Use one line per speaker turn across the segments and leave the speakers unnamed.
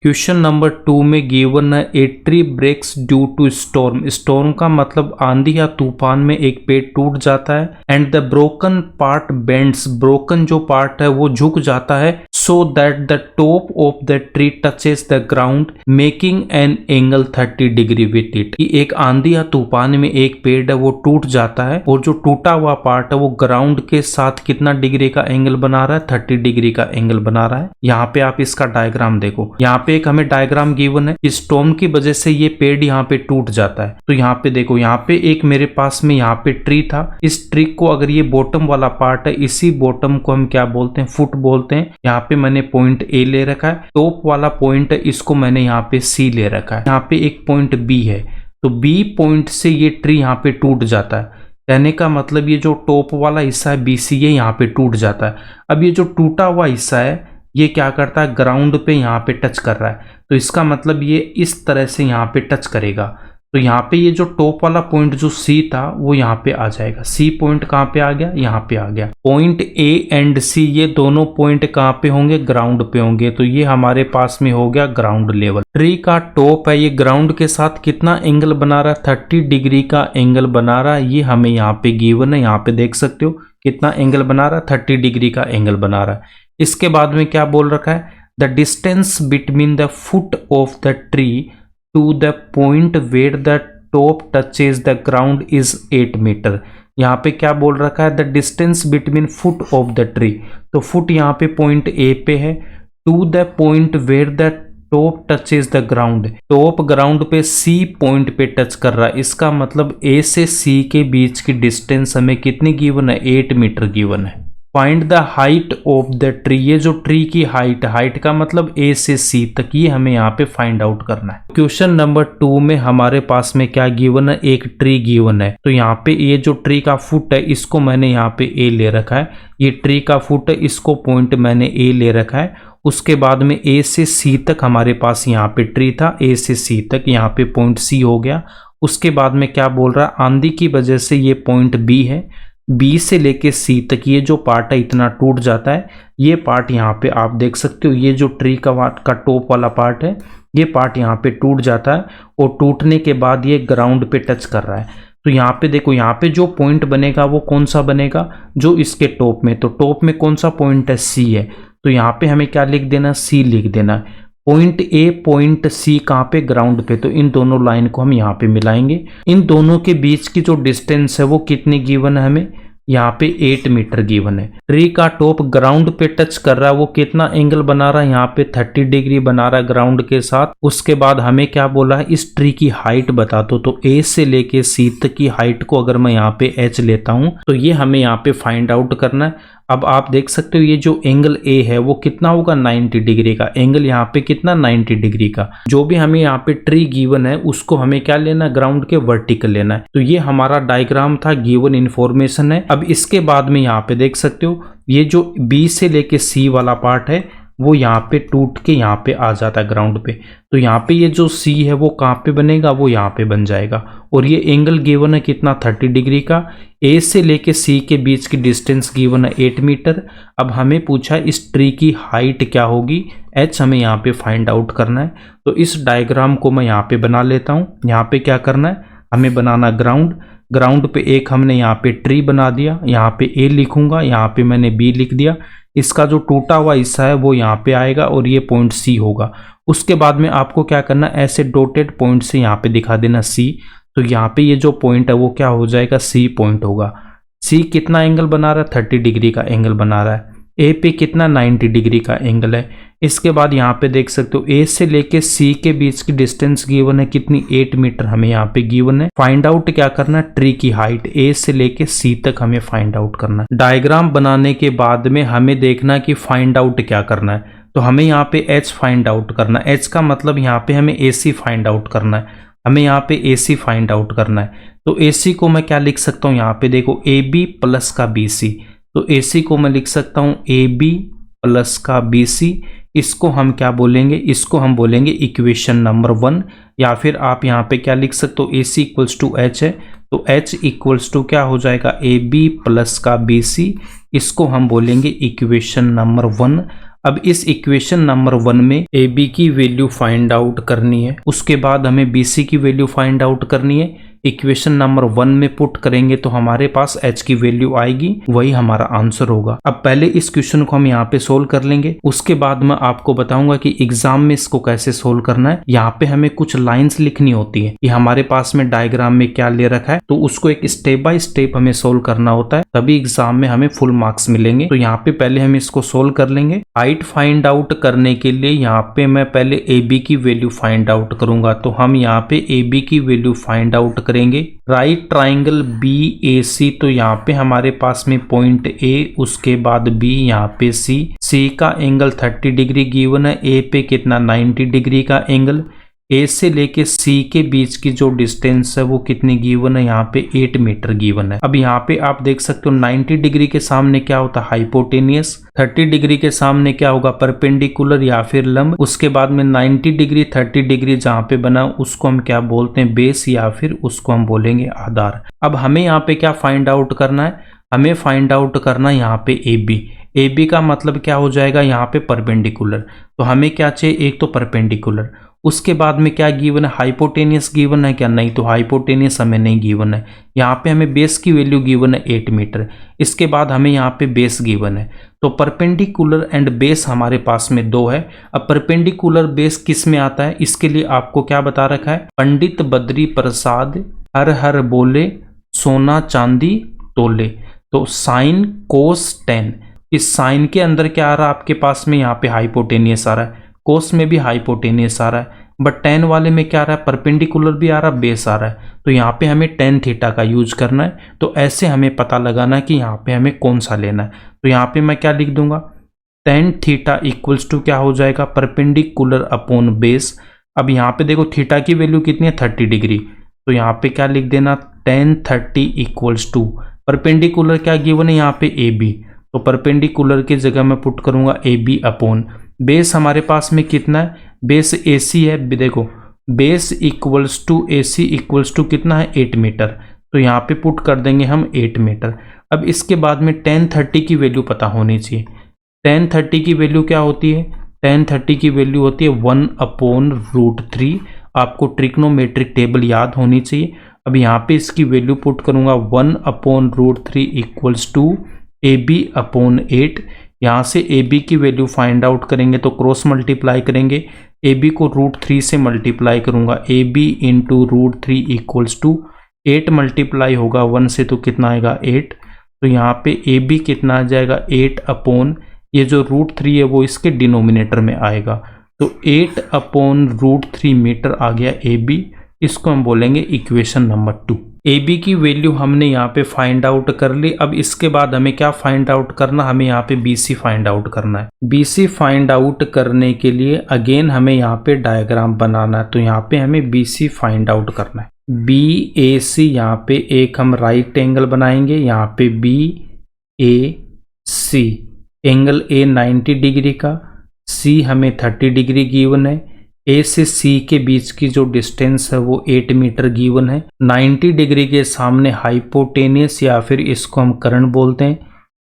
Question number 2 में given है a tree breaks due to storm. Storm का मतलब आंधी या तूफान में एक पेड़ टूट जाता है। And the broken part bends, broken जो पार्ट है वो झुक जाता है so that the top of the tree touches the ground making an angle 30 degree with it. एक आंधी या तूफान में एक पेड़ है वो टूट जाता है और जो टूटा हुआ पार्ट है वो ग्राउंड के साथ कितना डिग्री का एंगल बना रहा है, 30 डिग्री का एंगल बना रहा है। यहाँ पे आप इसका डायग्राम देखो, यहाँ पे एक हमें डायग्राम गिवन है। स्टॉर्म की वजह से ये पेड़ यहाँ पे टूट जाता है। तो यहाँ पे देखो, यहाँ पे एक मेरे पास में यहाँ पे ट्री था। इस ट्री को अगर ये बॉटम वाला पार्ट है, इसी बॉटम को हम क्या बोलते हैं, फुट बोलते हैं। यहाँ पे मैंने पॉइंट ए ले रखा है। टॉप वाला पॉइंट है, इसको मैंने यहाँ पे सी ले रखा है। यहाँ पे एक पॉइंट बी है, तो बी पॉइंट से ये ट्री यहाँ पे टूट जाता है। कहने का मतलब ये जो टॉप वाला हिस्सा है BC, ये यहाँ पे टूट जाता है। अब ये जो टूटा हुआ हिस्सा है ये क्या करता है, ग्राउंड पे यहाँ पे टच कर रहा है। तो इसका मतलब ये इस तरह से यहाँ पे टच करेगा। तो यहाँ पे ये जो टॉप वाला पॉइंट जो C था वो यहाँ पे आ जाएगा। C पॉइंट कहाँ पे आ गया, यहाँ पे आ गया। पॉइंट A एंड C ये दोनों पॉइंट कहाँ पे होंगे, ग्राउंड पे होंगे। तो ये हमारे पास में हो गया ग्राउंड लेवल। ट्री का टॉप है, ये ग्राउंड के साथ कितना एंगल बना रहा है, 30 डिग्री का एंगल बना रहा है। ये हमें यहाँ पे गिवन है, यहाँ पे देख सकते हो कितना एंगल बना रहा है, 30 डिग्री का एंगल बना रहा है। इसके बाद में क्या बोल रखा है, the distance between the foot of the tree to the point where the top touches the ground is 8 metre. यहाँ पे क्या बोल रखा है, the distance between foot of the tree. तो फुट यहाँ पे पॉइंट ए पे है, to the point where the top touches the ground. Top ground पे C पॉइंट पे टच कर रहा है। इसका मतलब A से C के बीच की डिस्टेंस हमें कितनी गिवन है, 8 मीटर गिवन है। Find the height of the tree, ये जो ट्री की हाइट का मतलब A से C तक, ये हमें यहाँ पे फाइंड आउट करना है। क्वेश्चन नंबर 2 में हमारे पास में क्या गिवन है, एक ट्री गिवन है। तो यहाँ पे ये जो ट्री का फुट है इसको मैंने यहाँ पे A ले रखा है। ये ट्री का फुट है, इसको पॉइंट मैंने A ले रखा है। उसके बाद में A से C तक हमारे पास यहाँ पे ट्री था, A से C तक, यहाँ पे पॉइंट C हो गया। उसके बाद में क्या बोल रहा है, आंधी की वजह से ये पॉइंट B है, B से लेके C तक ये जो पार्ट है इतना टूट जाता है। ये पार्ट यहाँ पे आप देख सकते हो, ये जो ट्री का टॉप वाला पार्ट है ये पार्ट यहाँ पे टूट जाता है और टूटने के बाद ये ग्राउंड पे टच कर रहा है। तो यहाँ पे देखो, यहाँ पे जो पॉइंट बनेगा वो कौन सा बनेगा, जो इसके टॉप में। तो टॉप में कौन सा पॉइंट है, C है। तो यहाँ पे हमें क्या लिख देना, C लिख देना है। पॉइंट A पॉइंट C कहाँ पे, ग्राउंड पे। तो इन दोनों लाइन को हम यहाँ पे मिलाएंगे। इन दोनों के बीच की जो डिस्टेंस है वो कितनी गिवन है हमें, यहाँ पे 8 मीटर गिवन है। ट्री का टॉप ग्राउंड पे टच कर रहा है, वो कितना एंगल बना रहा है, यहाँ पे 30 डिग्री बना रहा है ग्राउंड के साथ। उसके बाद हमें क्या बोला है, इस ट्री की हाइट बता दो। तो A से लेके C तक की हाइट को अगर मैं यहाँ पे H लेता हूँ तो ये हमें यहाँ पे फाइंड आउट करना है। अब आप देख सकते हो ये जो एंगल A है वो कितना होगा, 90 डिग्री का। एंगल यहाँ पे कितना, 90 डिग्री का। जो भी हमें यहाँ पे ट्री गिवन है उसको हमें क्या लेना, ग्राउंड के वर्टिकल लेना है। तो ये हमारा डायग्राम था, गिवन इन्फॉर्मेशन है। अब इसके बाद में यहाँ पे देख सकते हो ये जो B से लेके C वाला पार्ट है वो यहाँ पे टूट के यहाँ पे आ जाता है ग्राउंड पे। तो यहाँ पे ये जो C है वो कहाँ पे बनेगा, वो यहाँ पे बन जाएगा। और ये एंगल गिवन है कितना, 30 डिग्री का। A से लेके C के बीच की डिस्टेंस गिवन है 8 मीटर। अब हमें पूछा इस ट्री की हाइट क्या होगी, H हमें यहाँ पे फाइंड आउट करना है। तो इस डायग्राम को मैं यहाँ पे बना लेता हूँ। यहाँ पे क्या करना है, हमें बनाना ग्राउंड पे एक हमने यहाँ पे ट्री बना दिया। यहाँ पे A लिखूंगा, यहाँ पे मैंने B लिख दिया। इसका जो टूटा हुआ हिस्सा है वो यहाँ पे आएगा और ये पॉइंट C होगा। उसके बाद में आपको क्या करना है, ऐसे डॉटेड पॉइंट से यहाँ पे दिखा देना C। तो यहाँ पे ये जो पॉइंट है वो क्या हो जाएगा, C पॉइंट होगा। C कितना एंगल बना रहा है, 30 डिग्री का एंगल बना रहा है। A पे कितना, 90 डिग्री का एंगल है। इसके बाद यहाँ पे देख सकते हो A से लेके C के बीच की डिस्टेंस गिवन है कितनी, 8 मीटर हमें यहाँ पे गिवन है। फाइंड आउट क्या करना है, ट्री की हाइट A से लेके C तक हमें फाइंड आउट करना है। डायग्राम बनाने के बाद में हमें देखना कि फाइंड आउट क्या करना है। तो हमें यहाँ पे H फाइंड आउट करना है। H का मतलब यहाँ पे हमें AC फाइंड आउट करना है। हमें यहाँ पे AC फाइंड आउट करना है। तो AC को मैं क्या लिख सकता हूँ, यहाँ पे देखो AB प्लस का BC। तो AC को मैं लिख सकता हूँ AB प्लस का BC। इसको हम क्या बोलेंगे, इसको हम बोलेंगे इक्वेशन नंबर 1। या फिर आप यहाँ पे क्या लिख सकते हो, AC इक्वल्स टू H है तो H इक्वल्स टू क्या हो जाएगा, AB प्लस का BC। इसको हम बोलेंगे इक्वेशन नंबर 1। अब इस इक्वेशन नंबर 1 में ए बी की वैल्यू फाइंड आउट करनी है, उसके बाद हमें बी सी की वैल्यू फाइंड आउट करनी है। इक्वेशन नंबर 1 में पुट करेंगे तो हमारे पास h की वैल्यू आएगी, वही हमारा आंसर होगा। अब पहले इस क्वेश्चन को हम यहाँ पे सोल्व कर लेंगे, उसके बाद मैं आपको बताऊंगा कि एग्जाम में इसको कैसे सोल्व करना है। यहाँ पे हमें कुछ लाइंस लिखनी होती है कि हमारे पास में डायग्राम में क्या ले रखा है, तो उसको एक स्टेप बाय स्टेप हमें सोल्व करना होता है, तभी एग्जाम में हमें फुल मार्क्स मिलेंगे। तो यहाँ पे पहले हम इसको सोल्व कर लेंगे। हाइट फाइंड आउट करने के लिए यहाँ पे मैं पहले ए बी की वैल्यू फाइंड आउट करूंगा, तो हम यहाँ पे ए बी की वैल्यू फाइंड आउट करेंगे। राइट ट्राइंगल बी ए सी, तो यहाँ पे हमारे पास में पॉइंट ए, उसके बाद बी, यहाँ पे सी का एंगल 30 डिग्री गिवन है, ए पे कितना 90 डिग्री का एंगल, ए से लेके सी के बीच की जो डिस्टेंस है वो कितनी गिवन है, यहाँ पे 8 मीटर गिवन है। अब यहाँ पे आप देख सकते हो 90 डिग्री के सामने क्या होता है, हाइपोटेनियस। 30 डिग्री के सामने क्या होगा, परपेंडिकुलर या फिर लंब। उसके बाद में 90 डिग्री 30 डिग्री जहाँ पे बना उसको हम क्या बोलते हैं, बेस, या फिर उसको हम बोलेंगे आधार। अब हमें यहाँ पे क्या फाइंड आउट करना है, हमें फाइंड आउट करना है यहाँ पे ए बी। ए बी का मतलब क्या हो जाएगा, यहाँ पे परपेंडिकुलर, तो हमें क्या चाहिए, एक तो परपेंडिकुलर, उसके बाद में क्या गिवन है, हाइपोटेनियस गिवन है क्या, नहीं, तो हाइपोटेनियस हमें नहीं गिवन है। यहाँ पे हमें बेस की वैल्यू गिवन है 8 मीटर, इसके बाद हमें यहाँ पे बेस गिवन है। तो परपेंडिकुलर एंड बेस हमारे पास में 2 है। अब परपेंडिकुलर बेस किस में आता है, इसके लिए आपको क्या बता रखा है, पंडित बद्री प्रसाद हर हर बोले सोना चांदी तोले। तो साइन कोस टेन, इस साइन के अंदर क्या आ रहा है आपके पास में, यहाँ पे हाइपोटेनियस आ रहा है, कोस में भी हाइपोटेनियस आ रहा है, बट टेन वाले में क्या आ रहा है, परपेंडिकुलर भी आ रहा है, बेस आ रहा है। तो यहाँ पे हमें टेन थीटा का यूज करना है। तो ऐसे हमें पता लगाना है कि यहाँ पे हमें कौन सा लेना है। तो यहाँ पे मैं क्या लिख दूंगा, टेन थीटा इक्वल्स टू क्या हो जाएगा, परपेंडिकुलर अपॉन बेस। अब यहाँ पे देखो थीटा की वैल्यू कितनी है, 30 डिग्री, तो यहाँ पे क्या लिख देना, टेन 30 इक्वल्स टू परपेंडिकुलर क्या गिवन है, यहाँ पे ए बी, तो परपेंडिकुलर की जगह मैं पुट करूंगा ए बी अपॉन बेस। हमारे पास में कितना है, बेस ए सी है, देखो base equals to A C equals to कितना है, 8 मीटर, तो यहाँ पे पुट कर देंगे हम 8 मीटर। अब इसके बाद में टेन 30 की वैल्यू पता होनी चाहिए। टेन 30 की वैल्यू क्या होती है, टेन 30 की वैल्यू होती है 1/√3। आपको ट्रिग्नोमेट्रिक टेबल याद होनी चाहिए। अब यहाँ पे इसकी वैल्यू पुट करूंगा 1/√3 equals to A B upon 8। यहाँ से ए बी की वैल्यू फाइंड आउट करेंगे तो क्रॉस मल्टीप्लाई करेंगे, ए बी को √3 से मल्टीप्लाई करूंगा, A B into √3 equals to 8 multiply होगा 1 से तो कितना आएगा 8। तो यहाँ पे ए बी कितना आ जाएगा 8 अपॉन ये जो √3 है वो इसके डिनोमिनेटर में आएगा, तो 8/√3 मीटर आ गया ए बी। इसको हम बोलेंगे इक्वेशन नंबर 2। ए बी की वैल्यू हमने यहाँ पे फाइंड आउट कर ली। अब इसके बाद हमें क्या फाइंड आउट करना, हमें यहाँ पे बी सी फाइंड आउट करना है। बी सी फाइंड आउट करने के लिए अगेन हमें यहाँ पे डायग्राम बनाना है, तो यहाँ पे हमें बी सी फाइंड आउट करना है। बी ए सी, यहाँ पे एक हम राइट एंगल बनाएंगे, यहाँ पे B A C, angle A 90 degree का, सी हमें 30 डिग्री गिवन है, ए से सी के बीच की जो डिस्टेंस है वो 8 मीटर गिवन है। 90 डिग्री के सामने हाइपोटेनियस या फिर इसको हम कर्ण बोलते हैं,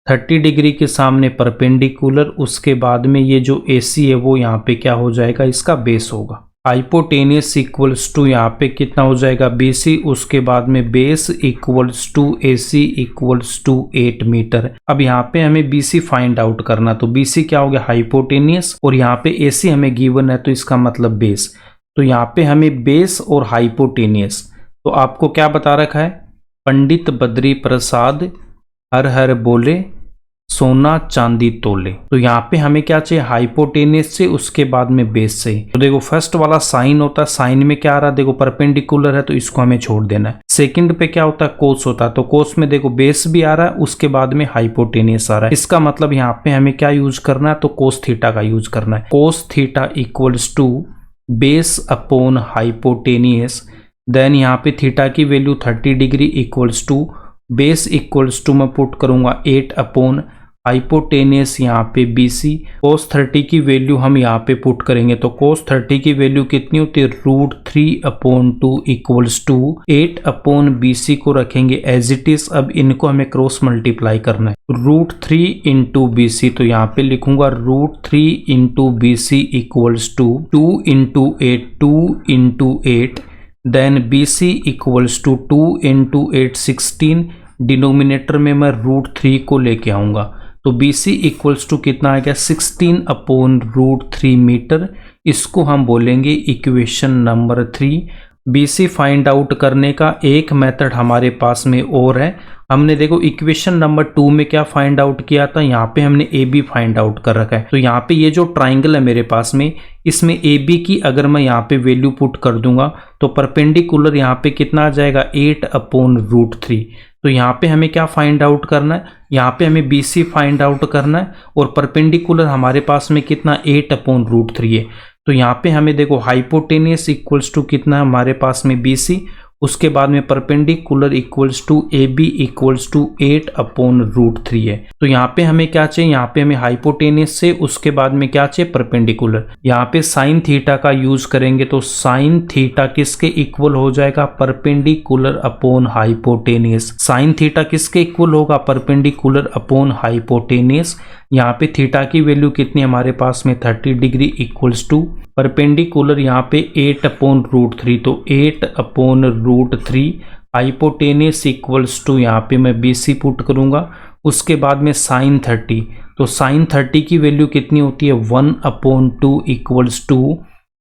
30 डिग्री के सामने परपेंडिकुलर, उसके बाद में ये जो ए सी है वो यहाँ पे क्या हो जाएगा, इसका बेस होगा। हाइपोटेनियस इक्वल्स टू यहाँ पे कितना हो जाएगा बी सी, उसके बाद में base equals to A C equals to 8 metre. अब यहाँ पे हमें बी सी फाइंड आउट करना, तो बी सी क्या हो गया, हाइपोटेनियस, और यहाँ पे ए सी हमें गिवन है तो इसका मतलब बेस। तो यहाँ पे हमें बेस और हाइपोटेनियस, तो आपको क्या बता रखा है, पंडित बद्री प्रसाद हर हर बोले सोना चांदी तोले। तो यहाँ पे हमें क्या चाहिए, हाइपोटेनियस से, उसके बाद में बेस से। तो देखो फर्स्ट वाला साइन होता है, साइन में क्या आ रहा है, देखो परपेंडिकुलर है तो इसको हमें छोड़ देना है। सेकंड पे क्या होता है, कोस होता है, तो कोस में देखो बेस भी आ रहा है, उसके बाद में हाइपोटेनियस आ रहा है। इसका मतलब यहाँ पे हमें क्या यूज करना है, तो कोस थीटा का यूज करना है। Cos theta equals to base upon hypotenuse, then यहाँ पे थीटा की value 30 degree equals to base equals to मैं पुट करूंगा 8 अपॉन हाइपोटेनियस यहाँ पे BC। cos 30 की वैल्यू हम यहाँ पे पुट करेंगे तो cos 30 की वैल्यू कितनी होती है, √3/2 इक्वल्स टू 8/BC को रखेंगे एज इट इज। अब इनको हमें क्रॉस मल्टीप्लाई करना है, √3 इंटू BC, तो यहाँ पे लिखूंगा √3 into BC equals to 2 into 8, 2 into 8, then BC equals to 2 into 8 16, denominator में मैं √3 को लेके आऊंगा तो BC इक्वल्स टू कितना आएगा, 16/√3 मीटर। इसको हम बोलेंगे equation number 3। BC find out करने का एक मेथड हमारे पास में और है। हमने देखो इक्वेशन नंबर 2 में क्या फाइंड आउट किया था, यहाँ पे हमने AB फाइंड आउट कर रखा है। तो यहाँ पे ये जो ट्राइंगल है मेरे पास में, इसमें AB की अगर मैं यहाँ पे वैल्यू पुट कर दूंगा तो परपेंडिकुलर यहाँ पे कितना आ जाएगा, 8/√3। तो यहाँ पे हमें क्या फाइंड आउट करना है, यहाँ पे हमें BC फाइंड आउट करना है और परपेंडिकुलर हमारे पास में कितना 8/√3 है। तो यहाँ पे हमें देखो हाइपोटेनियस इक्वल्स टू कितना है हमारे पास में BC, उसके बाद में perpendicular equals to AB equals to 8/√3 है। तो यहाँ पे हमें क्या चाहिए, यहाँ पे हमें हाइपोटेनियस से उसके बाद में क्या चाहिए, परपेंडिकुलर। यहाँ पे साइन थीटा का यूज करेंगे तो साइन थीटा किसके इक्वल हो जाएगा, perpendicular upon hypotenuse. Sine theta किसके इक्वल होगा, परपेंडिकुलर अपॉन हाइपोटेनियस। यहाँ पे थीटा की वैल्यू कितनी हमारे पास में 30 डिग्री इक्वल्स टू परपेंडिकुलर यहाँ पे 8/√3, तो 8/√3 हाइपोटेनियस इक्वल्स टू यहाँ पे मैं BC पुट करूंगा। उसके बाद में साइन 30, तो साइन 30 की वैल्यू कितनी होती है, 1/2 इक्वल्स टू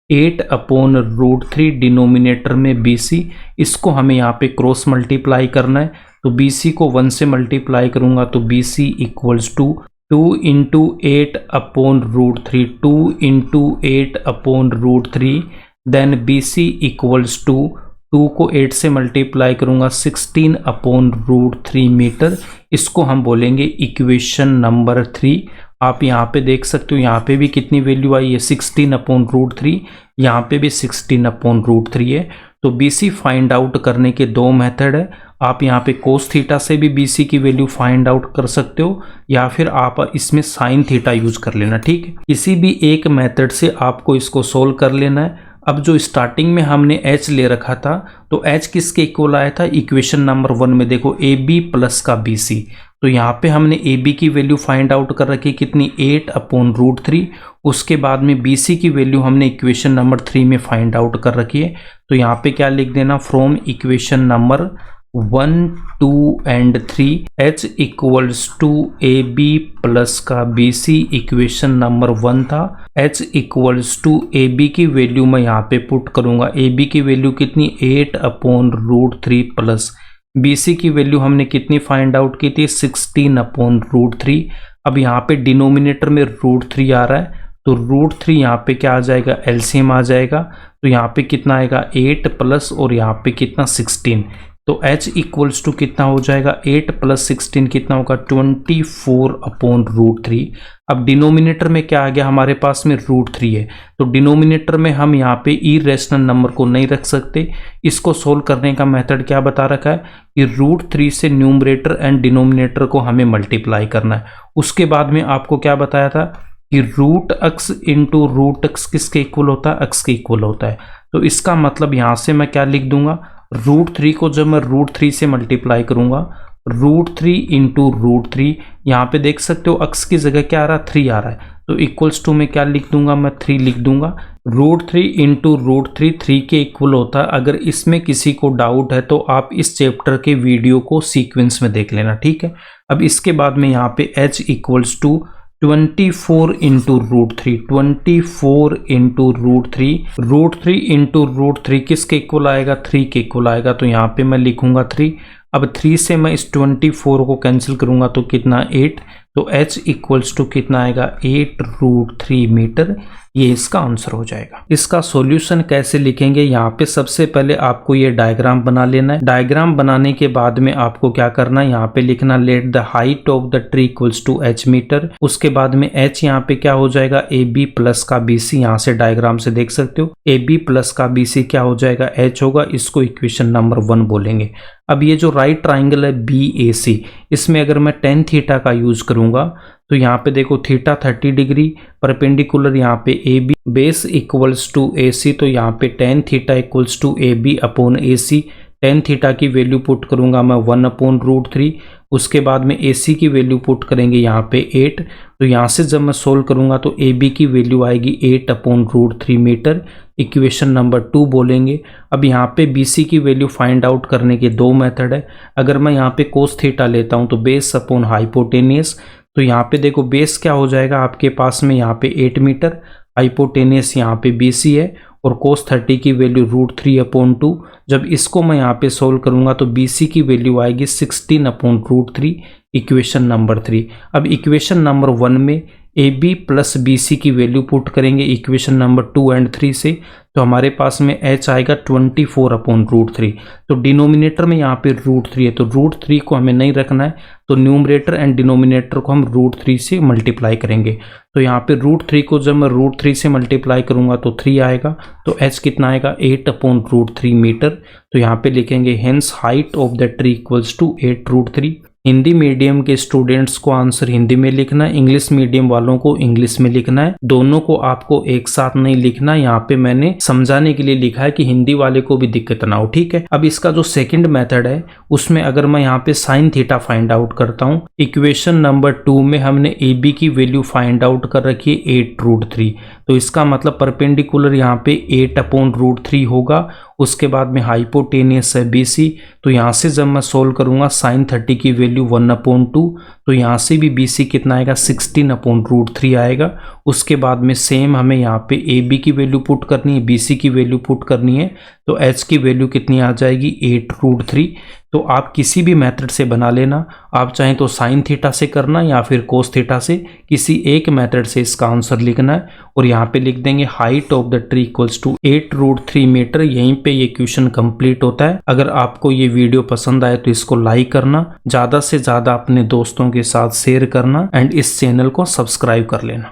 8/√3 डिनोमिनेटर में BC। इसको हमें यहाँ पे क्रॉस मल्टीप्लाई करना है तो BC को 1 से मल्टीप्लाई करूंगा तो BC equals to 2 into 8/√3, 2 into 8/√3, then BC equals to 2 को 8 से मल्टीप्लाई करूंगा 16/√3 मीटर। इसको हम बोलेंगे इक्वेशन नंबर 3। आप यहाँ पे देख सकते हो, यहाँ पे भी कितनी वैल्यू आई है, 16/√3, यहाँ पे भी 16/√3 है। तो BC फाइंड आउट करने के दो मेथड है। आप यहाँ पे कोस थीटा से भी BC की वैल्यू फाइंड आउट कर सकते हो या फिर आप इसमें साइन थीटा यूज कर लेना, ठीक है। किसी भी एक मेथड से आपको इसको सोल्व कर लेना है। अब जो स्टार्टिंग में हमने H ले रखा था तो H किसके इक्वल आया था, इक्वेशन नंबर 1 में देखो AB प्लस का BC। तो यहाँ पे हमने AB की वैल्यू फाइंड आउट कर रखी कितनी, 8/√3। उसके बाद में BC की वैल्यू हमने इक्वेशन नंबर 3 में फाइंड आउट कर रखी है। तो यहाँ पे क्या लिख देना, from equation number 1, 2 and 3 H equals to AB plus का BC इक्वेशन नंबर 1 था। H इक्वल्स टू AB की वैल्यू मैं यहाँ पे पुट करूंगा, AB की वैल्यू कितनी, 8/√3 प्लस BC की वैल्यू हमने कितनी फाइंड आउट की थी, 16/√3। अब यहाँ पे डिनोमिनेटर में √3 आ रहा है तो √3 यहाँ पे क्या आ जाएगा, एलसीएम आ जाएगा। तो यहाँ पे कितना आएगा, 8 प्लस और यहाँ पे कितना 16। तो H इक्वल्स टू कितना हो जाएगा, 8 प्लस 16 कितना होगा, 24/√3। अब डिनोमिनेटर में क्या आ गया हमारे पास में, √3 है। तो डिनोमिनेटर में हम यहाँ पे इरेशनल नंबर को नहीं रख सकते। इसको सोल्व करने का मेथड क्या बता रखा है कि √3 से न्यूमरेटर एंड डिनोमिनेटर को हमें मल्टीप्लाई करना है। उसके बाद में आपको क्या बताया था कि √x इंटू √x किसके इक्वल होता है, x के इक्वल होता है। तो इसका मतलब यहाँ से मैं क्या लिख दूंगा, √3 को जब मैं √3 से मल्टीप्लाई करूंगा, √3 इंटू √3, यहाँ पे देख सकते हो x की जगह क्या आ रहा है, 3 आ रहा है। तो इक्वल्स टू में क्या लिख दूंगा, मैं 3 लिख दूंगा। √3 इंटू √3 3 के इक्वल होता है। अगर इसमें किसी को डाउट है तो आप इस चैप्टर के वीडियो को सीक्वेंस में देख लेना, ठीक है। अब इसके बाद में यहाँ पे H equals to 24 into √3, 24 into √3, √3 into √3 किसके इक्वल आएगा, 3 के इक्वल आएगा। तो यहाँ पे मैं लिखूंगा 3। अब 3 से मैं इस 24 को कैंसिल करूंगा तो कितना, 8। तो H इक्वल्स टू कितना आएगा, 8√3 मीटर। ये इसका आंसर हो जाएगा। इसका सॉल्यूशन कैसे लिखेंगे, यहाँ पे सबसे पहले आपको ये डायग्राम बना लेना है। डायग्राम बनाने के बाद में आपको क्या करना है, यहाँ पे लिखना let the height of the tree equals to h metre. उसके बाद में h यहाँ पे क्या हो जाएगा, AB प्लस का BC, यहाँ से डायग्राम से देख सकते हो AB प्लस का BC क्या हो जाएगा, h होगा। इसको इक्वेशन नंबर 1 बोलेंगे। अब ये जो राइट ट्राइंगल है BAC, इसमें अगर मैं tan थीटा का यूज करूंगा तो यहाँ पे देखो थीटा 30 डिग्री, परपेंडिकुलर यहाँ पे AB base equals to AC, तो यहाँ पे tan theta equals to AB upon AC। tan theta की वैल्यू पुट करूंगा मैं 1/√3। उसके बाद में AC की वैल्यू पुट करेंगे यहाँ पे 8। तो यहाँ से जब मैं सोल्व करूंगा तो AB की वैल्यू आएगी 8/√3 मीटर। इक्वेशन नंबर 2 बोलेंगे। अब यहाँ पे BC की वैल्यू फाइंड आउट करने के 2 मेथड है। अगर मैं यहाँ पे कोस थीटा लेता हूँ तो बेस अपॉन हाइपोटेनियस, तो यहाँ पे देखो बेस क्या हो जाएगा आपके पास में यहाँ पे 8 मीटर, हाइपोटेनियस यहाँ पे BC है और कोस 30 की वैल्यू √3/2। जब इसको मैं यहाँ पे सोल्व करूंगा तो BC की वैल्यू आएगी 16/√3। Equation number 3। अब इक्वेशन नंबर 1 में AB प्लस BC की वैल्यू पुट करेंगे इक्वेशन नंबर 2 एंड 3 से, तो हमारे पास में h आएगा 24/√3। तो डिनोमिनेटर में यहाँ पे √3 है, तो √3 को हमें नहीं रखना है, तो न्यूमरेटर एंड डिनोमिनेटर को हम √3 से मल्टीप्लाई करेंगे। तो यहाँ पे √3 को जब मैं √3 से मल्टीप्लाई करूंगा तो 3 आएगा, तो h कितना आएगा 8/√3 मीटर। तो यहाँ पे लिखेंगे hence height of the tree equals to 8√3। Hindi medium के स्टूडेंट्स को आंसर हिंदी में लिखना है, इंग्लिश मीडियम वालों को इंग्लिश में लिखना है। दोनों को आपको एक साथ नहीं लिखना, यहाँ पे मैंने समझाने के लिए लिखा है कि हिंदी वाले को भी दिक्कत ना हो, ठीक है। अब इसका जो सेकंड मेथड है उसमें अगर मैं यहाँ पे साइन थीटा फाइंड आउट करता हूँ, इक्वेशन नंबर 2 में हमने AB की वैल्यू फाइंड आउट कर रखी है 8√3, तो इसका मतलब परपेंडिकुलर यहाँ पे 8/√3 होगा। उसके बाद में हाइपोटेनियस है BC, तो यहाँ से जब मैं सोल्व करूंगा साइन 30 की वैल्यू 1/2, तो यहाँ से भी BC कितना आएगा 16/√3 आएगा। उसके बाद में सेम हमें यहाँ पे AB की वैल्यू पुट करनी है, BC की वैल्यू पुट करनी है, तो h की वैल्यू कितनी आ जाएगी 8√3। तो आप किसी भी मेथड से बना लेना, आप चाहें तो साइन थीटा से करना या फिर कोस थीटा से, किसी एक मेथड से इसका आंसर लिखना है। और यहाँ पे लिख देंगे height of the tree equals to 8√3 metre. यहीं पे ये क्वेश्चन कंप्लीट होता है। अगर आपको ये वीडियो पसंद आए तो इसको लाइक करना, ज़्यादा से ज़्यादा अपने दोस्तों के साथ शेयर करना एंड इस चैनल को सब्सक्राइब कर लेना।